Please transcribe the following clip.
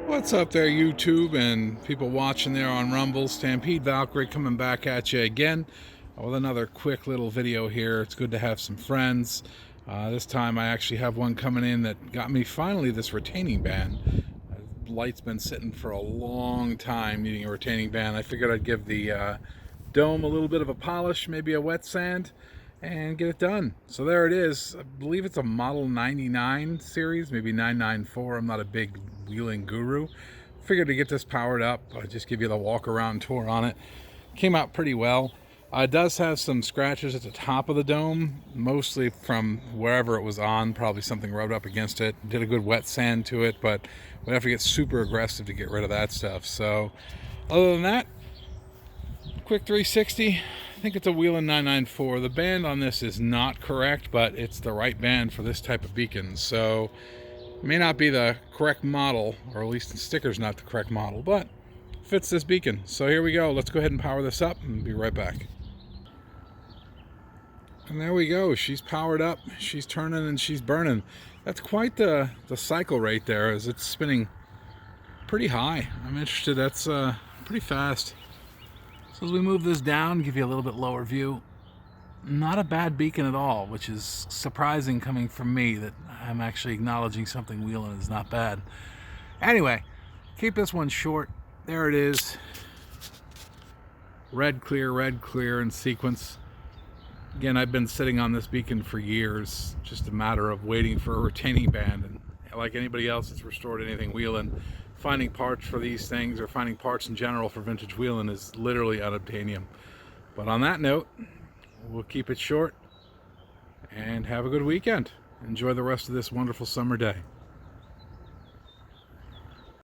What's up there, YouTube, and people watching there on Rumble? Stampede Valkyrie coming back at you again with another quick little video here. It's good to have some friends. This time I actually have one coming in that got me finally this retaining band. The light's been sitting for a long time needing a retaining band. I figured I'd give the dome a little bit of a polish, maybe a wet sand, and get it done. So there it is. I believe it's a Model 99 series, maybe 994. I'm not a big wheeling guru. Figured to get this powered up, I'll just give you the walk around tour on it. Came out pretty well. It does have some scratches at the top of the dome, mostly from wherever it was on, probably something rubbed up against it. Did a good wet sand to it, but we have to get super aggressive to get rid of that stuff. So other than that, quick 360. I think it's a Whelen 994. The band on this is not correct, but it's the right band for this type of beacon. So it may not be the correct model, or at least the sticker's not the correct model, but fits this beacon. So here we go. Let's go ahead and power this up and be right back. And there we go. She's powered up, she's turning, and she's burning. That's quite the cycle rate there, as it's spinning pretty high. I'm interested. That's pretty fast. So as we move this down, give you a little bit lower view, not a bad beacon at all, which is surprising coming from me, that I'm actually acknowledging something wheeling is not bad. Anyway, keep this one short. There it is. Red, clear in sequence. Again, I've been sitting on this beacon for years, just a matter of waiting for a retaining band. And like anybody else that's restored anything wheeling, finding parts for these things, or finding parts in general for vintage wheeling, is literally unobtainium. But on that note, we'll keep it short and have a good weekend. Enjoy the rest of this wonderful summer day.